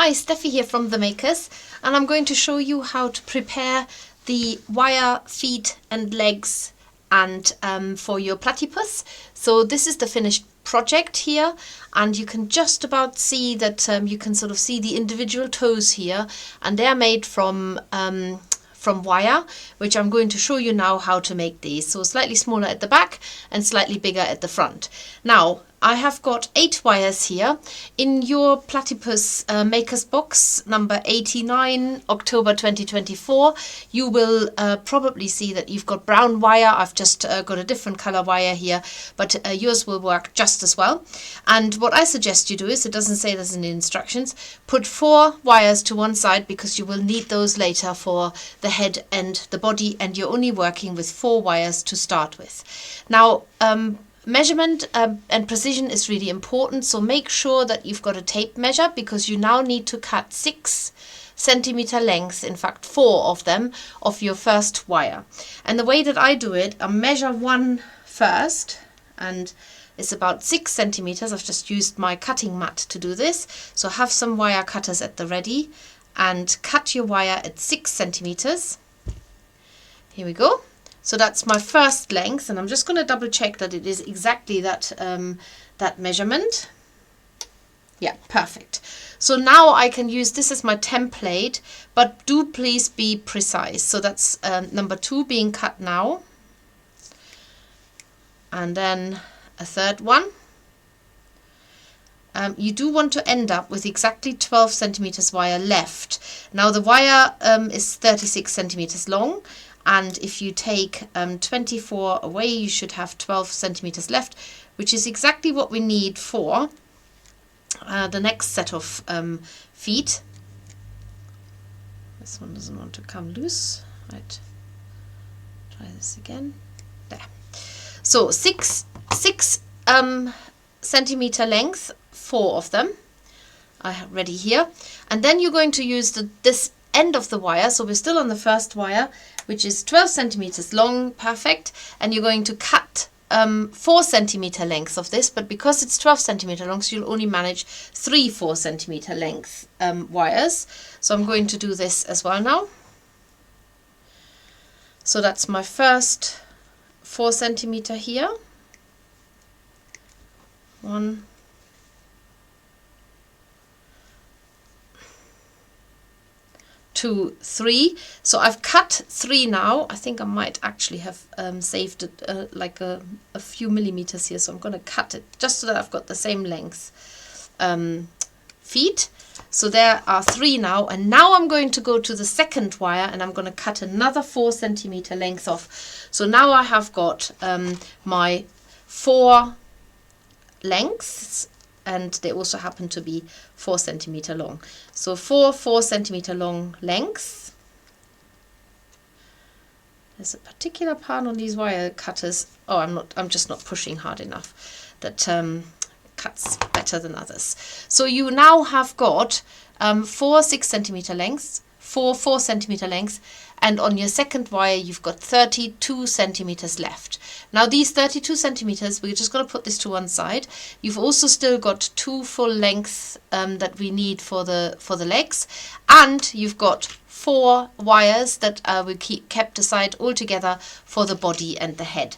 Hi, Steffi here from the Makerss, and I'm going to show you how to prepare the wire feet and legs and for your platypus. So this is the finished project here, and you can just about see that you can sort of see the individual toes here, and they're made from wire, which I'm going to show you now how to make these. So slightly smaller at the back and slightly bigger at the front. Now I have got 8 wires here. In your platypus Makerss box number 89, October 2024, you will probably see that you've got brown wire. I've just got a different color wire here, but yours will work just as well. And what I suggest you do is, it doesn't say this in the instructions, put 4 wires to one side because you will need those later for the head and the body, and you're only working with 4 wires to start with. Now, measurement and precision is really important, so make sure that you've got a tape measure, because you now need to cut 6 centimeter lengths, in fact 4 of them, of your first wire. And the way that I do it, I measure one first, and it's about 6 centimeters. I've just used my cutting mat to do this, so have some wire cutters at the ready and cut your wire at 6 centimeters. Here we go. So that's my first length, and I'm just going to double check that it is exactly that that measurement. Yeah, perfect. So now I can use this as my template, but do please be precise. So that's number 2 being cut now, and then a third one. You do want to end up with exactly 12 centimeters wire left. Now the wire is 36 centimeters long, and if you take 24 away, you should have 12 centimeters left, which is exactly what we need for the next set of feet. This one doesn't want to come loose. Right, try this again. There. So 6 centimeter length, 4 of them I have ready here, and then you're going to use this end of the wire. So we're still on the first wire, which is 12 centimeters long, perfect, and you're going to cut 4 centimeter lengths of this, but because it's 12 centimeter long, so you'll only manage 3 4 centimeter length wires. So I'm going to do this as well now. So that's my first 4 centimeter here. 1, 2, 3. So I've cut 3 now. I think I might actually have saved it like a few millimeters here, so I'm going to cut it just so that I've got the same length feet. So there are 3 now, and now I'm going to go to the second wire and I'm going to cut another 4 centimeter length off. So now I have got my 4 lengths, and they also happen to be 4 centimeter long. So 4 centimeter long lengths. There's a particular part on these wire cutters. Oh, I'm just not pushing hard enough. That cuts better than others. So you now have got 4 6 centimeter lengths, 4 centimeter lengths, and on your second wire you've got 32 centimeters left. Now these 32 centimeters, we're just going to put this to one side. You've also still got 2 full lengths that we need for the legs, and you've got 4 wires that will keep kept aside altogether for the body and the head.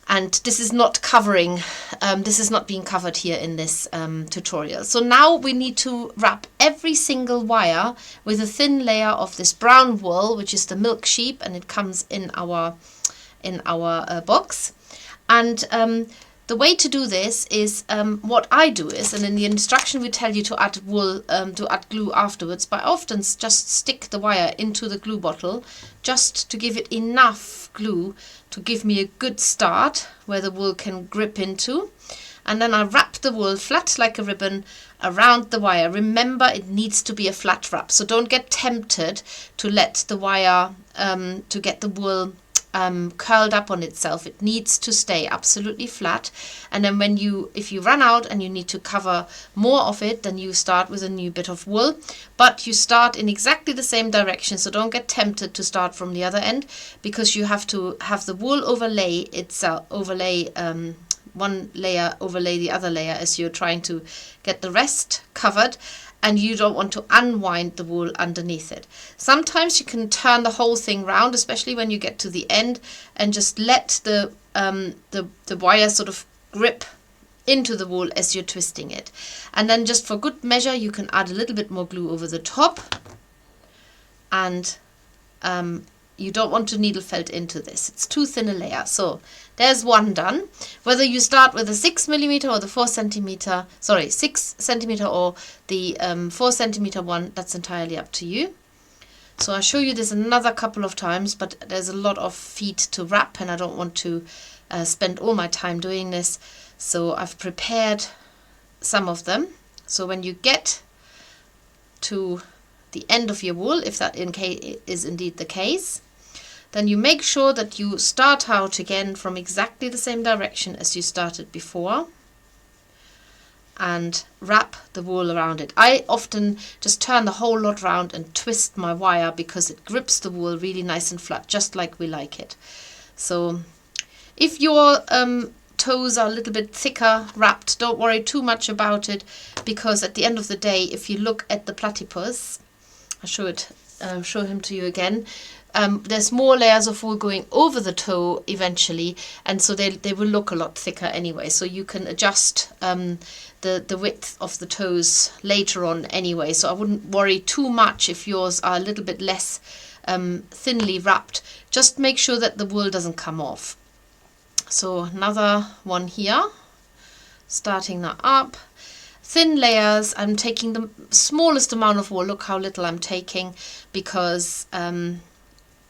And this is not covering, this is not being covered here in this tutorial. So now we need to wrap every single wire with a thin layer of this brown wool, which is the milk sheep, and it comes in our box. And the way to do this is, what I do is, and in the instruction we tell you to add wool, to add glue afterwards, but I often just stick the wire into the glue bottle just to give it enough glue to give me a good start where the wool can grip into. And then I wrap the wool flat like a ribbon around the wire. Remember, it needs to be a flat wrap, so don't get tempted to let the wire, to get the wool curled up on itself. It needs to stay absolutely flat, and then if you run out and you need to cover more of it, then you start with a new bit of wool, but you start in exactly the same direction. So don't get tempted to start from the other end, because you have to have the wool overlay itself, one layer overlay the other layer as you're trying to get the rest covered. and you don't want to unwind the wool underneath it. Sometimes you can turn the whole thing round, especially when you get to the end, and just let the wire sort of grip into the wool as you're twisting it. And then just for good measure, you can add a little bit more glue over the top, and you don't want to needle felt into this. It's too thin a layer. So there's one done. Whether you start with a 6mm or the 4cm, sorry, 6cm or the 4cm one, that's entirely up to you. So I'll show you this another couple of times, but there's a lot of feet to wrap and I don't want to spend all my time doing this. So I've prepared some of them. So when you get to the end of your wool, if that is indeed the case, then you make sure that you start out again from exactly the same direction as you started before and wrap the wool around it. I often just turn the whole lot around and twist my wire because it grips the wool really nice and flat, just like we like it. So if your toes are a little bit thicker wrapped, don't worry too much about it, because at the end of the day, if you look at the platypus, I'll show him to you again. There's more layers of wool going over the toe eventually, and so they will look a lot thicker anyway. So you can adjust the width of the toes later on anyway. So I wouldn't worry too much if yours are a little bit less thinly wrapped. Just make sure that the wool doesn't come off. So another one here, starting that up. Thin layers, I'm taking the smallest amount of wool. Look how little I'm taking, because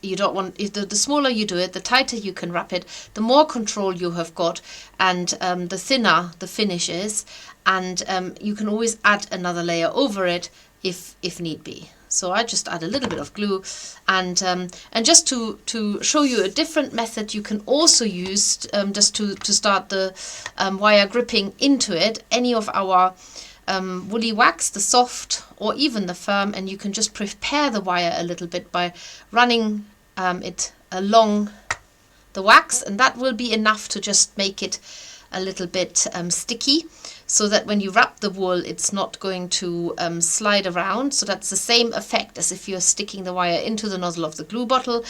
you don't want, the smaller you do it, the tighter you can wrap it, the more control you have got, and the thinner the finish is, and you can always add another layer over it if need be. So I just add a little bit of glue, and just to show you a different method you can also use just to start the wire gripping into it, any of our woolly wax, the soft or even the firm, and you can just prepare the wire a little bit by running it along the wax, and that will be enough to just make it a little bit sticky, so that when you wrap the wool it's not going to slide around. So that's the same effect as if you're sticking the wire into the nozzle of the glue bottle.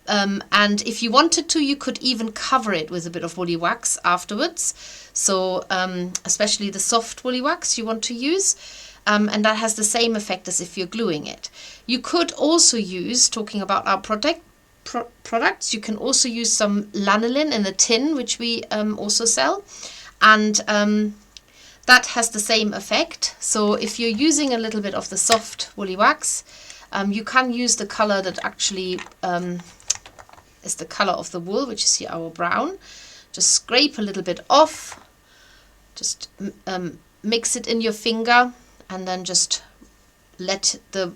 And if you wanted to, you could even cover it with a bit of woolly wax afterwards. So especially the soft woolly wax you want to use. And that has the same effect as if you're gluing it. You could also use, talking about our products, you can also use some lanolin in a tin, which we also sell. And that has the same effect. So if you're using a little bit of the soft woolly wax, you can use the color that actually is the color of the wool, which is here our brown. Just scrape a little bit off, just mix it in your finger, and then just let the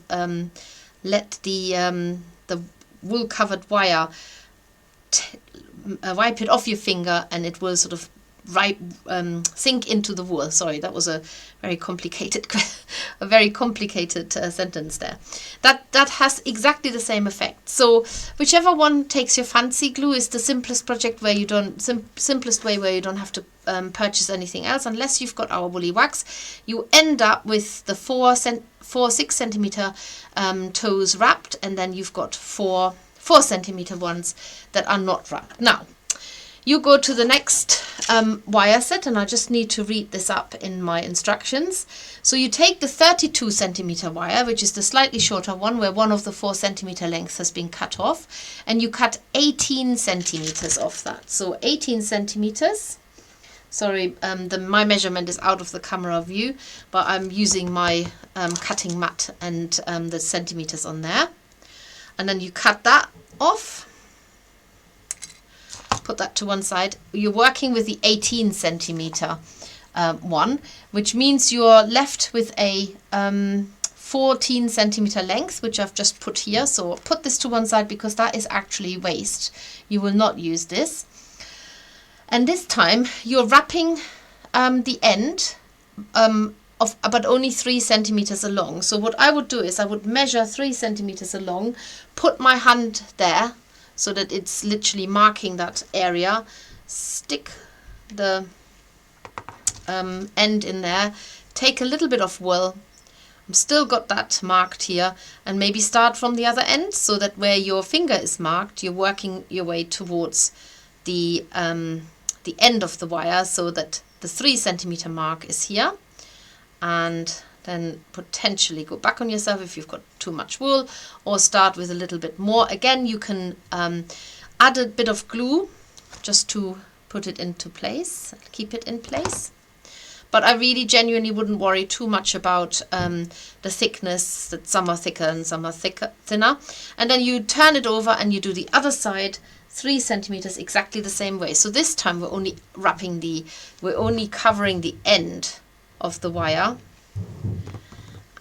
wool covered wire wipe it off your finger, and it will sort of sink into the wool. Sorry, that was a very complicated sentence there. That has exactly the same effect. So whichever one takes your fancy, glue is the simplest project where you don't simplest way where you don't have to purchase anything else unless you've got our woolly wax. You end up with the 6cm toes wrapped, and then you've got 4cm ones that are not wrapped. Now you go to the next wire set, and I just need to read this up in my instructions. So you take the 32cm wire, which is the slightly shorter one, where one of the 4cm lengths has been cut off, and you cut 18 centimeters off that. So 18 centimeters. Sorry, my measurement is out of the camera view, but I'm using my cutting mat and the centimeters on there. And then you cut that off. Put that to one side. You're working with the 18 centimeter one, which means you're left with a 14 centimeter length, which I've just put here. So put this to one side because that is actually waste. You will not use this. And this time you're wrapping the end but only 3 centimeters along. So what I would do is I would measure 3 centimeters along, put my hand there, so that it's literally marking that area, stick the end in there, take a little bit of wool still got that marked here, and maybe start from the other end, so that where your finger is marked, you're working your way towards the end of the wire, so that the 3 centimeter mark is here. And then potentially go back on yourself if you've got too much wool, or start with a little bit more. Again, you can add a bit of glue just to put it into place, keep it in place. But I really genuinely wouldn't worry too much about the thickness, that some are thicker and some are thinner. And then you turn it over and you do the other side 3 centimeters exactly the same way. So this time we're only covering the end of the wire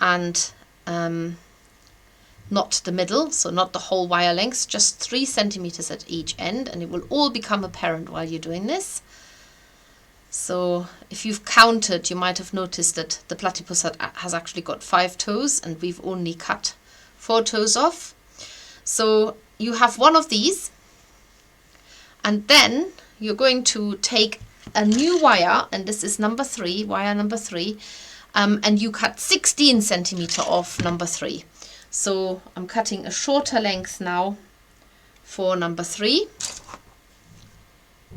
and not the middle, so not the whole wire length, just 3 centimeters at each end, and it will all become apparent while you're doing this. So if you've counted, you might have noticed that the platypus has actually got 5 toes, and we've only cut 4 toes off. So you have one of these, and then you're going to take a new wire, and this is number 3, wire number 3, and you cut 16 centimeter off number 3. So I'm cutting a shorter length now for number 3.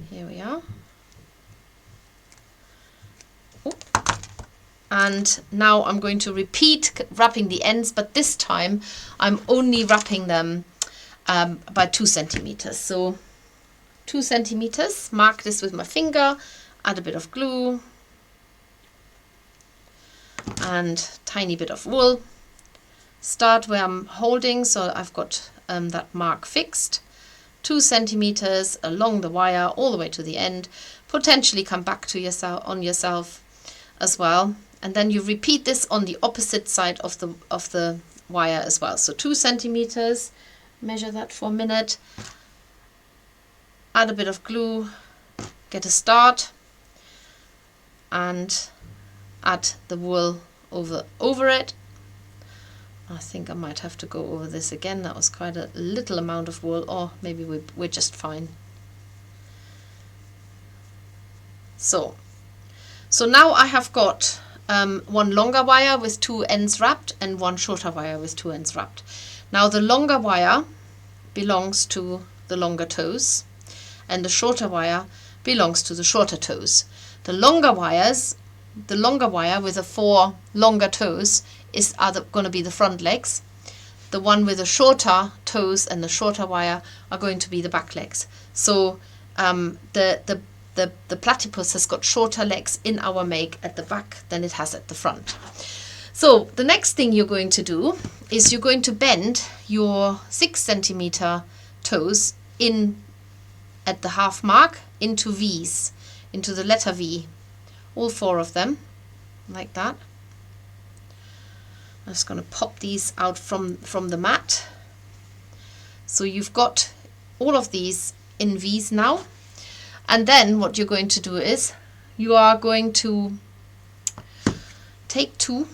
Here we are. And now I'm going to repeat wrapping the ends, but this time I'm only wrapping them by 2 centimeters. So 2 centimeters, mark this with my finger, add a bit of glue and tiny bit of wool. Start where I'm holding, so I've got that mark fixed. 2 centimeters along the wire all the way to the end. Potentially come back to yourself as well, and then you repeat this on the opposite side of the wire as well. So 2 centimeters, measure that for a minute, add a bit of glue, get a start, and add the wool over it. I think I might have to go over this again. That was quite a little amount of wool, or maybe we're just fine. So now I have got one longer wire with 2 ends wrapped and one shorter wire with 2 ends wrapped. Now the longer wire belongs to the longer toes, and the shorter wire belongs to the shorter toes. The longer wire with the 4 longer toes is going to be the front legs. The one with the shorter toes and the shorter wire are going to be the back legs. So the platypus has got shorter legs in our make at the back than it has at the front. So the next thing you're going to do is you're going to bend your 6 centimeter toes in at the half mark into V's, into the letter V, all 4 of them, like that. I'm just going to pop these out from the mat. So you've got all of these in V's now. And then what you're going to do is you are going to take 2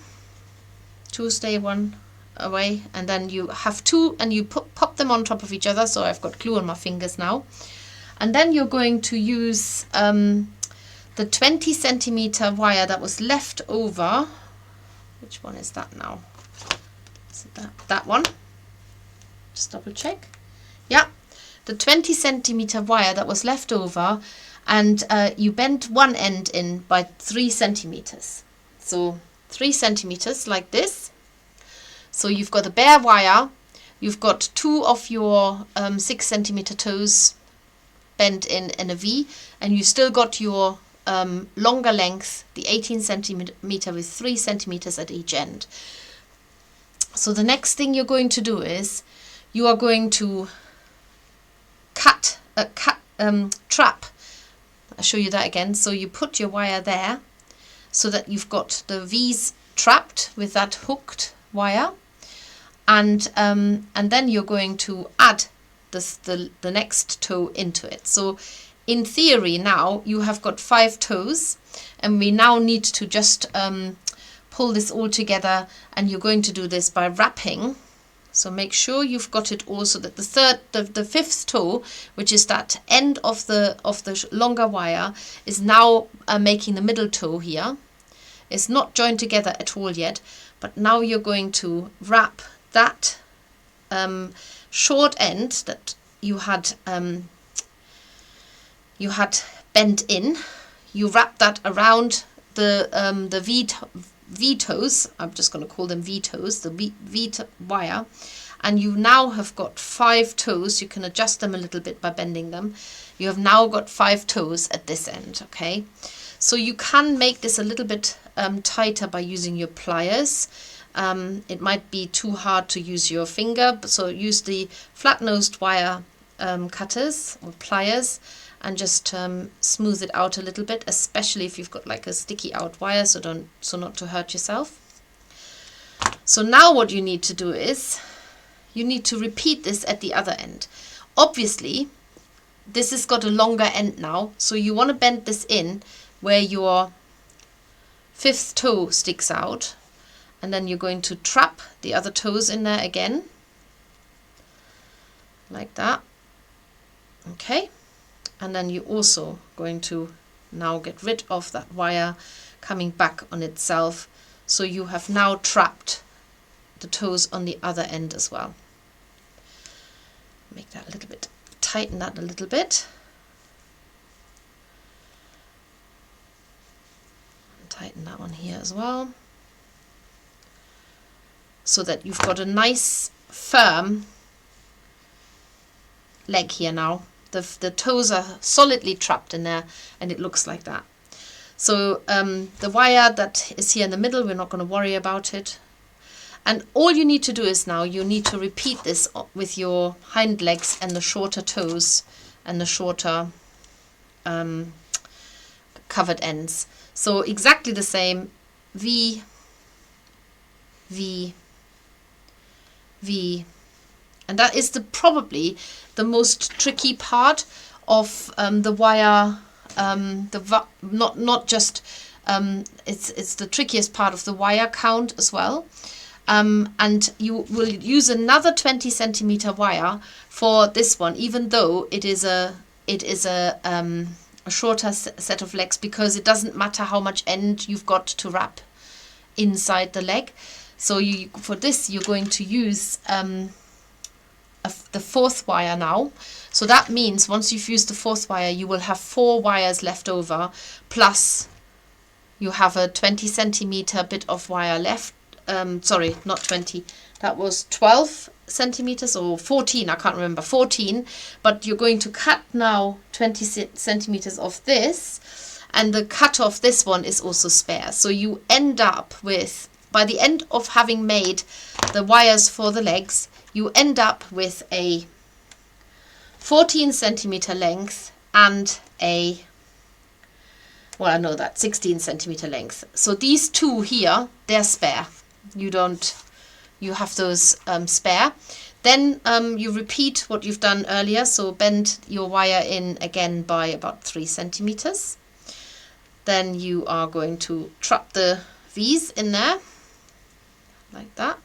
stay one away, and then you have 2 and you pop them on top of each other. So I've got glue on my fingers now. And then you're going to use the 20 centimeter wire that was left over. Which one is that now? Is it that one? Just double check. Yeah, the 20 centimeter wire that was left over, and you bent one end in by 3 centimeters. So 3 centimeters like this. So you've got a bare wire, you've got 2 of your 6 centimeter toes bent in a V, and you still got your longer length, the 18 centimeter with 3 centimeters at each end. So the next thing you're going to do is you are going to trap. I'll show you that again. So you put your wire there so that you've got the V's trapped with that hooked wire, and then you're going to add the next toe into it. So in theory now you have got 5 toes, and we now need to just pull this all together, and you're going to do this by wrapping. So make sure you've got it all so that the 5th toe, which is that end of the longer wire, is now making the middle toe here. It's not joined together at all yet, But now you're going to wrap that short end that you had bent in. You wrap that around the V toes. I'm just going to call them V toes, the V wire. And you now have got 5 toes. You can adjust them a little bit by bending them. You have now got 5 toes at this end, okay? So you can make this a little bit tighter by using your pliers. It might be too hard to use your finger, so use the flat-nosed wire cutters or pliers and just smooth it out a little bit, especially if you've got like a sticky out wire, so not to hurt yourself. So now what you need to do is you need to repeat this at the other end. Obviously, this has got a longer end now, so you want to bend this in where your 5th toe sticks out, and then you're going to trap the other toes in there again, like that. Okay, and then you're also going to now get rid of that wire coming back on itself, so you have now trapped the toes on the other end as well. Make that a little bit, tighten that a little bit. And tighten that one here as well. So that you've got a nice firm leg here now. The toes are solidly trapped in there and it looks like that. So the wire that is here in the middle, we're not going to worry about it. And all you need to do is now you need to repeat this with your hind legs and the shorter toes and the shorter covered ends. So exactly the same, V, V, V. And that is probably the most tricky part of the wire. Not just it's the trickiest part of the wire count as well. And you will use another 20 centimeter wire for this one, even though it is a shorter set of legs, because it doesn't matter how much end you've got to wrap inside the leg. So for this you're going to use the 4th wire now. So that means once you've used the 4th wire, you will have 4 wires left over, plus you have a 20 centimeter bit of wire left. Sorry, not 20, that was 12 centimeters or 14, I can't remember, 14, but you're going to cut now 20 centimeters of this, and the cut of this one is also spare. So you end up with, by the end of having made the wires for the legs, you end up with a 14 centimeter length and a, well, I know that 16 centimeter length. So these two here, they're spare. You have those spare. Then you repeat what you've done earlier, so bend your wire in again by about 3 centimeters. Then you are going to trap the V's in there, like that.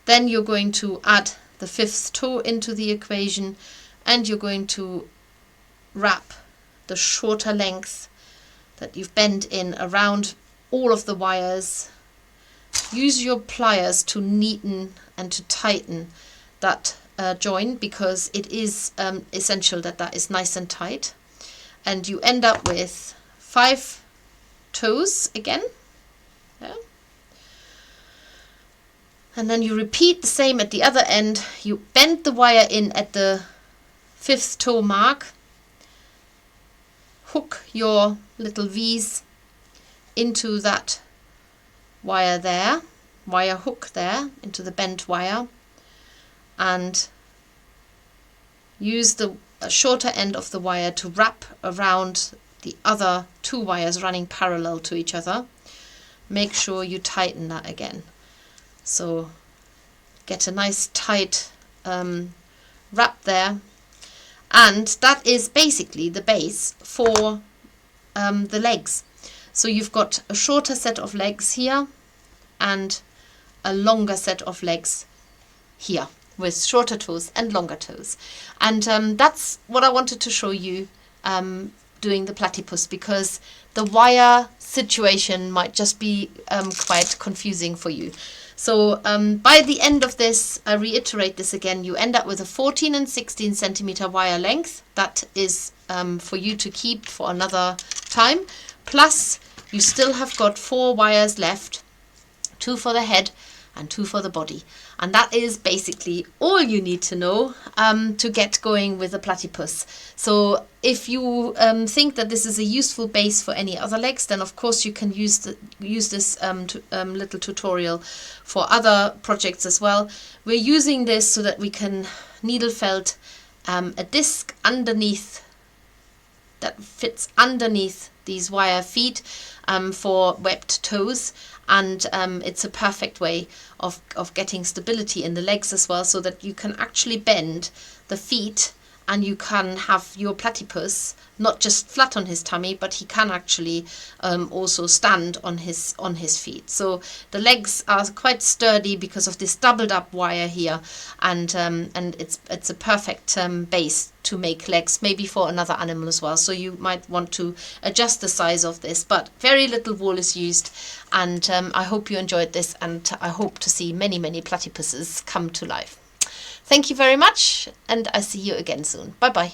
Then you're going to add the 5th toe into the equation, and you're going to wrap the shorter length that you've bent in around all of the wires. Use your pliers to neaten and to tighten that join, because it is essential that that is nice and tight. And you end up with 5 toes again. Yeah. And then you repeat the same at the other end. You bend the wire in at the 5th toe mark. Hook your little V's into that wire there, wire hook there, into the bent wire, and use the shorter end of the wire to wrap around the other 2 wires running parallel to each other. Make sure you tighten that again. So get a nice tight wrap there, and that is basically the base for the legs. So you've got a shorter set of legs here and a longer set of legs here with shorter toes and longer toes. And that's what I wanted to show you doing the platypus, because the wire situation might just be quite confusing for you. So by the end of this, I reiterate this again, you end up with a 14 and 16 centimeter wire length. That is for you to keep for another time. Plus you still have got 4 wires left, 2 for the head and 2 for the body. And that is basically all you need to know to get going with a platypus. So if you think that this is a useful base for any other legs, then of course you can use this little tutorial for other projects as well. We're using this so that we can needle felt a disc underneath that fits underneath these wire feet for webbed toes. And it's a perfect way of getting stability in the legs as well, so that you can actually bend the feet and you can have your platypus not just flat on his tummy, but he can actually also stand on his feet. So the legs are quite sturdy because of this doubled up wire here, and it's a perfect base to make legs, maybe for another animal as well. So you might want to adjust the size of this, but very little wool is used. And I hope you enjoyed this, and I hope to see many platypuses come to life. Thank you very much, and I see you again soon. Bye bye.